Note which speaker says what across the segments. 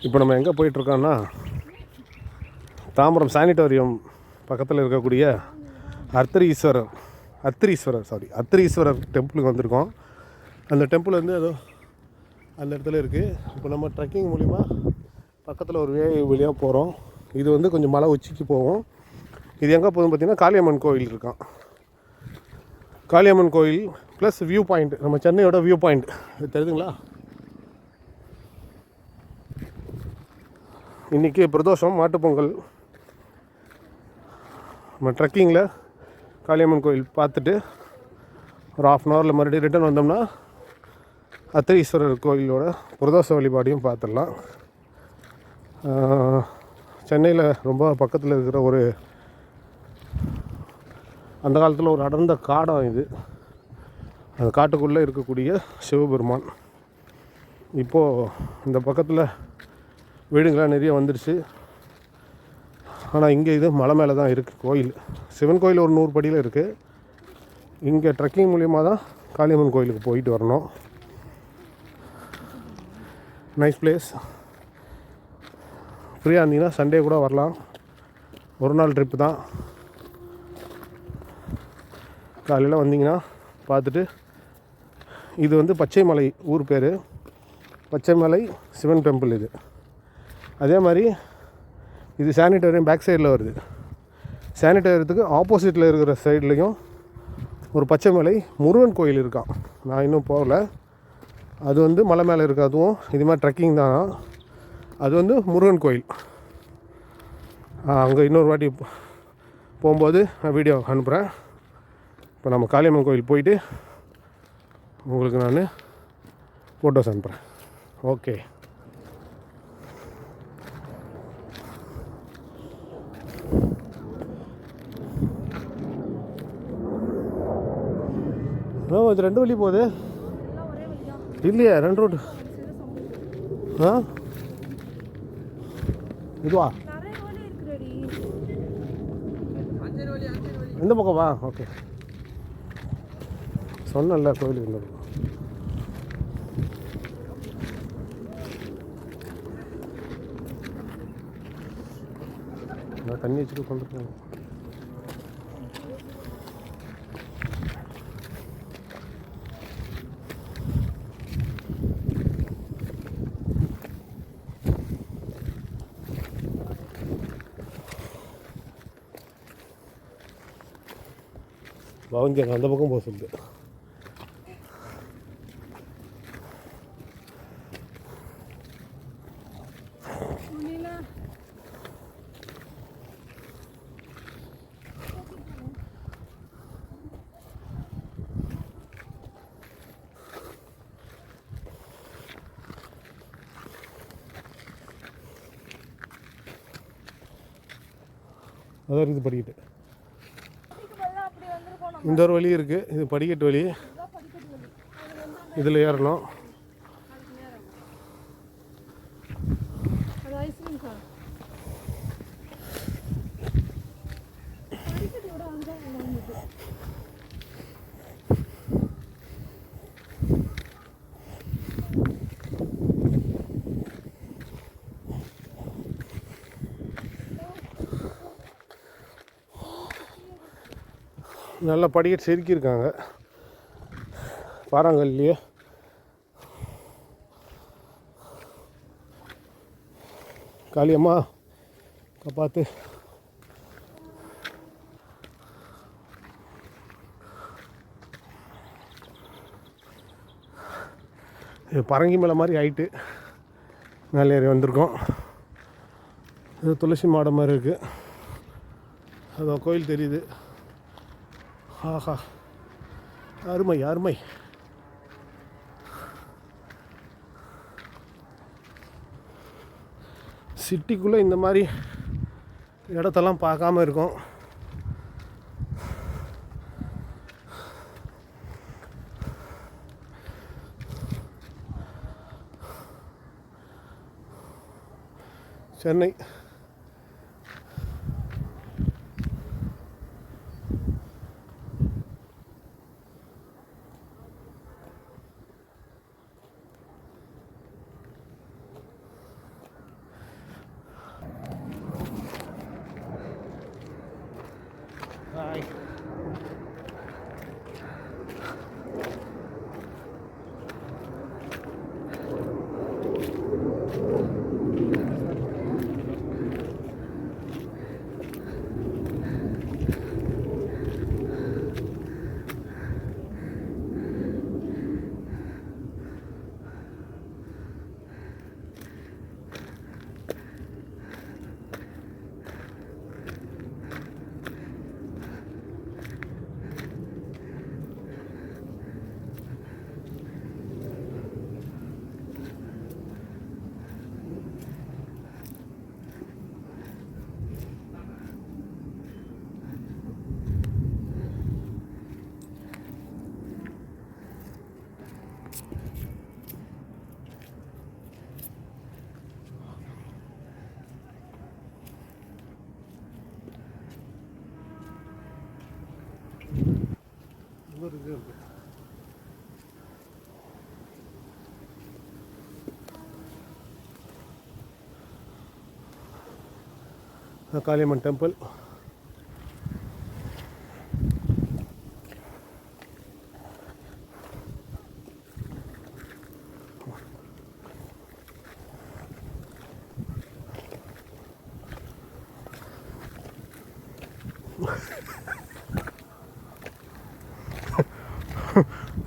Speaker 1: இப்போ நம்ம எங்கே போயிட்டுருக்கோன்னா தாம்பரம் சானிட்டோரியம் பக்கத்தில் இருக்கக்கூடிய அத்திரீஸ்வரர் டெம்பிளுக்கு வந்திருக்கோம். அந்த டெம்பிள் வந்து ஏதோ அந்த இடத்துல இருக்குது. இப்போ நம்ம ட்ரெக்கிங் மூலிமா பக்கத்தில் ஒரு வழியாக போகிறோம். இது வந்து கொஞ்சம் மலை உச்சிக்கு போவோம். இது எங்கே போகுதுன்னு பார்த்திங்கன்னா காளியம்மன் கோயில் இருக்கான். காளியம்மன் கோயில் ப்ளஸ் வியூ பாயிண்ட், நம்ம சென்னையோட வியூ பாயிண்ட் தெரியுதுங்களா. இன்றைக்கி பிரதோஷம், மாட்டுப்பொங்கல். நம்ம ட்ரெக்கிங்கில் காளியம்மன் கோயில் பார்த்துட்டு ஒரு ½ மறுபடியும் ரிட்டர்ன் வந்தோம்னா அத்திரீஸ்வரர் கோயிலோட பிரதோஷ வழிபாடையும் பார்த்துடலாம். சென்னையில் ரொம்ப பக்கத்தில் இருக்கிற ஒரு அந்த காலத்தில் ஒரு அடர்ந்த காடம் இது. அந்த காட்டுக்குள்ளே இருக்கக்கூடிய சிவபெருமான். இப்போது இந்த பக்கத்தில் வீடுங்களாம் நிறைய வந்துடுச்சு. ஆனால் இங்கே இது மலை மேலே தான் இருக்குது கோயில். சிவன் கோயில் ஒரு 100 படியில் இருக்குது. இங்கே ட்ரெக்கிங் மூலியமாக தான் காளியம்மன் கோயிலுக்கு போயிட்டு வரணும். Nice place. ஃப்ரீயாக இருந்தீங்கன்னா சண்டே கூட வரலாம். ஒரு நாள் ட்ரிப்பு தான். காலையில் வந்தீங்கன்னா பார்த்துட்டு, இது வந்து பச்சைமலை ஊர் பேர். பச்சைமலை சிவன் டெம்பிள் இது. அதே மாதிரி இது சானிட்டோரியம் பேக் சைடில் வருது. சானிட்டோரியத்துக்கு ஆப்போசிட்டில் இருக்கிற சைட்லேயும் ஒரு பச்சைமலை முருகன் கோயில் இருக்கான். நான் இன்னும் போகல. அது வந்து மலை மேலே இருக்குது. அதுவும் இது மாதிரி ட்ரெக்கிங் தான். அது வந்து முருகன் கோயில். அங்கே இன்னொரு வாட்டி போகும்போது நான் வீடியோ அனுப்புகிறேன். இப்போ நம்ம காளியம்மன் கோயில் போயிட்டு உங்களுக்கு நான் ஃபோட்டோஸ் அனுப்புகிறேன். ஓகே. இது 2 வழி போகுது இல்லையா? 2 ரோடு. இதுவா? இந்த பக்கம் வா. ஓகே, சொன்னல கோயிலுக்கு இந்த பக்கம். நான் தண்ணி வச்சுட்டு கொண்டு போகணும். பவஞ்ச அந்த பக்கம் போக சொல்லுது. அதான் இருக்குது படிக்கட்டு. இந்த ஒரு வழி இருக்குது. இது படிக்கட்டு வழி. இதில் ஏறணும். நல்லா படிக்கட்டு செதுக்கியிருக்காங்க பாறாங்கல்லையே. காளியம்மா காப்பாத்து. இது பரங்கி மலை மாதிரி ஹைட்டு மேலே ஏறி வந்திருக்கோம். இது துளசி மாடம் மாதிரி இருக்குது. அது கோயில் தெரியுது. ஆஹா, அருமை அருமை. சிட்டிக்குள்ளே இந்த மாதிரி இடத்தெல்லாம் பார்க்காம இருக்கோம். சென்னை ஒரு இது இருக்குது. காளியம்மன் டெம்பிள்.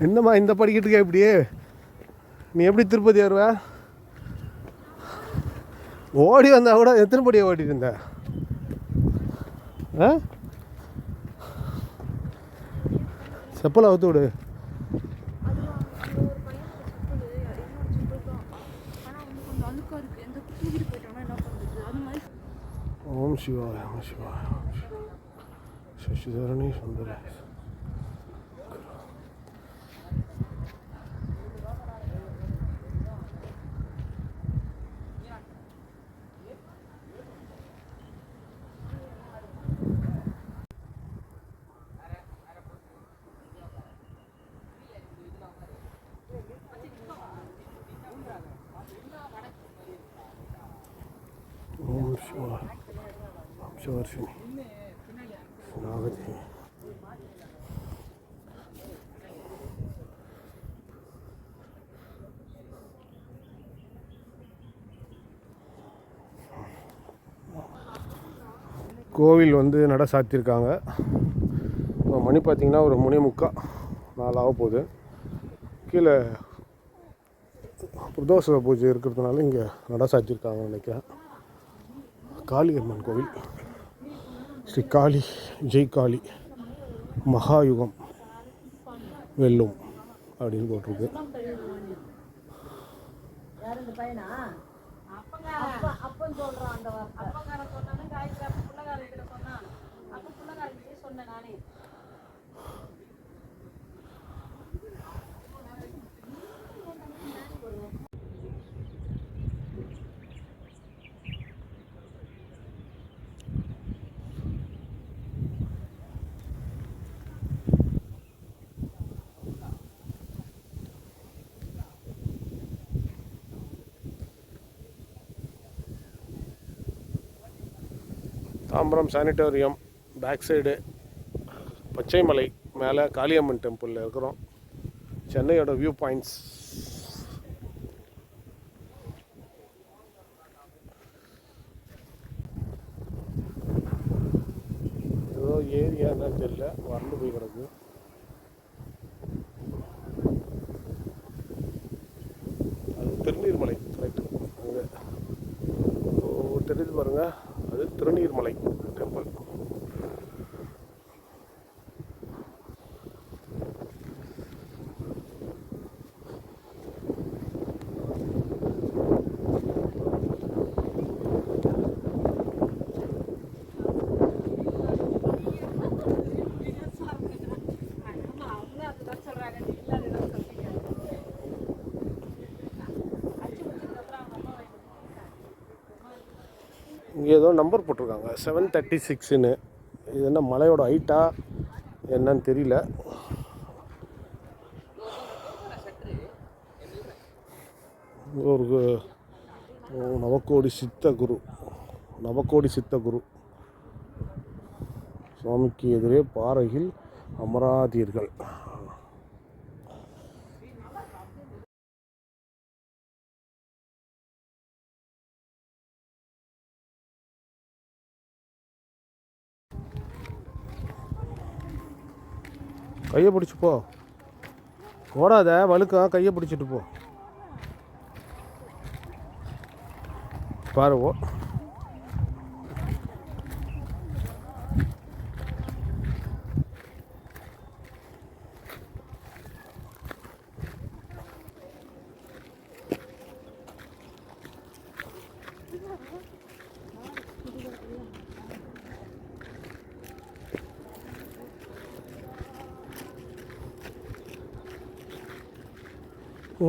Speaker 1: என்னம்மா இந்த படிக்கட்டுக்கா இப்படியே நீ எப்படி திருப்பதி வருவ? ஓடி வந்தா கூட எத்தனை படியை ஓடிட்டு இருந்த? செப்பலை அவுத்து விடு. ஓம் சிவாய ஓம் சிவாய சசிதரணி சுந்தர. ஓம் சிவாய வம்சவர்ஷினி நாகதேவி. கோவில் வந்து நட சாத்தியிருக்காங்க. மணி பார்த்திங்கன்னா ஒரு 3:45 ஆக போகுது. கீழே பிரதோஷ பூஜை இருக்கிறதுனால இங்கே நட சாத்தியிருக்காங்கன்னு நினைக்கிறேன். காளியம்மன் கோவில். ஸ்ரீ காளி ஜெய் காளி மகாயுகம் வெல்லும் அப்படின்னு போட்டிருக்கு. Tambaram sanatorium back side Pachaimalai மேலே காளியம்மன் டெம்பிளில் இருக்கிறோம். சென்னையோட வியூ பாயிண்ட்ஸ். ஏதோ ஏரியா என்னன்னு தெரியல, வறண்டு போய் கிடக்கு. அது திருநீர்மலை கரெக்ட். அங்கே தெரிஞ்சு பாருங்கள், அது திருநீர்மலை டெம்பிள். இங்கே ஏதோ நம்பர் போட்டிருக்காங்க 736ன்னு. இது என்ன மலையோட ஹைட்டா என்னன்னு தெரியல. ஒரு நவக்கோடி சித்த குரு சுவாமிக்கு எதிரே பாறையில் அமராதீர்கள். கையை பிடிச்சி போ, ஓடாத வழுக்கா. கையை பிடிச்சிட்டு போ. பாரு.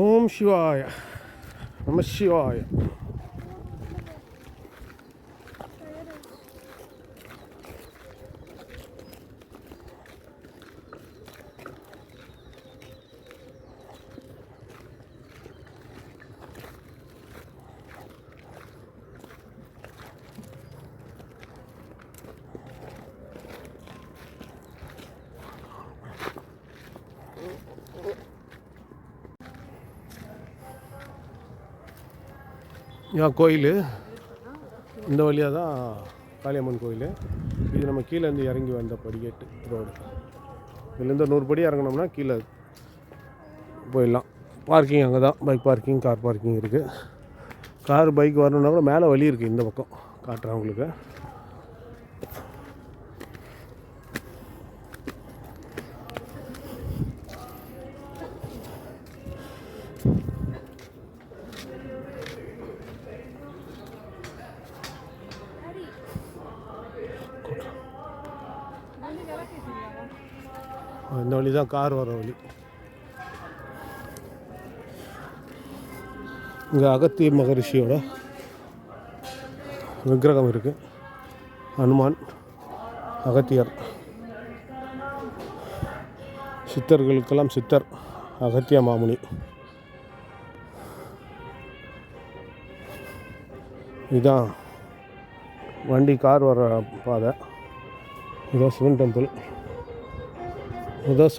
Speaker 1: ஓம் சிவாய நம சிவாய. இதான் கோயில். இந்த வழியாக தான் காளியம்மன் கோயில். இது நம்ம கீழேருந்து இறங்கி வந்த படிக்கட்டு ரோடு. இதுலேருந்து 100 படி இறங்கினோம்னா கீழே போயிடலாம். பார்க்கிங் அங்கே தான், பைக் பார்க்கிங், கார் பார்க்கிங் இருக்குது. கார் பைக் வரணுன்னா கூட மேலே வழி இருக்குது, இந்த பக்கம் காட்டுறேன் உங்களுக்கு. இந்த வழி தான் கார் வர வழி. இங்கே அகத்திய மகரிஷியோட விக்கிரகம் இருக்குது. ஹனுமான், அகத்தியர், சித்தர்களுக்கெல்லாம் சித்தர் அகத்திய மாமுனி. இதுதான் வண்டி கார் வர பாதை. இதுதான் சிவன் டெம்பிள். உதாச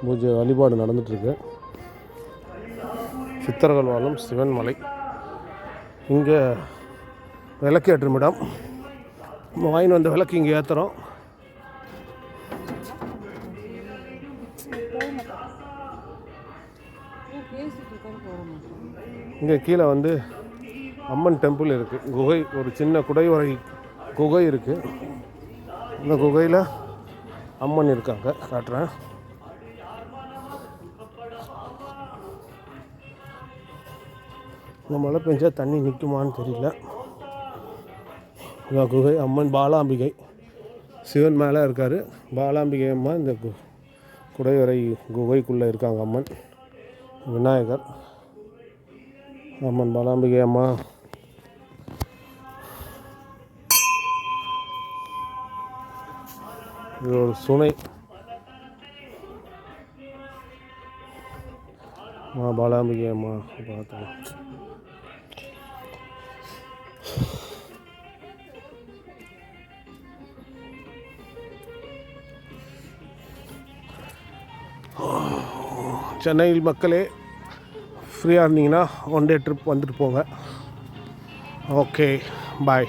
Speaker 1: பூஜை வழிபாடு நடந்துகிட்ருக்கு. சித்தர்கள் வாழும் சிவன் மலை. இங்கே விளக்கு ஏற்றும் இடம். நம்ம வாங்கிட்டு வந்த விளக்கு இங்கே ஏற்றுறோம். இங்கே கீழே வந்து அம்மன் டெம்பிள் இருக்குது. குகை, ஒரு சின்ன குடைவரை குகை இருக்குது. இந்த குகையில் அம்மன் இருக்காங்க, காட்டுறேன். இந்த மழை பெஞ்சா தண்ணி நிற்குமான்னு தெரியல. இந்த குகை அம்மன் பாலாம்பிகை, சிவன் மேலே இருக்கார். பாலாம்பிகை அம்மா இந்த குடைவரை குகைக்குள்ளே இருக்காங்க. அம்மன், விநாயகர், அம்மன் பாலாம்பிகை அம்மா. இது ஒரு சுனை. பாலாம்பிகை அம்மா பார்த்தோம். சென்னையில் மக்களே ஃப்ரீயாக இருந்தீங்கன்னா 1 டே ட்ரிப் வந்துட்டு போங்க. ஓகே, பாய்.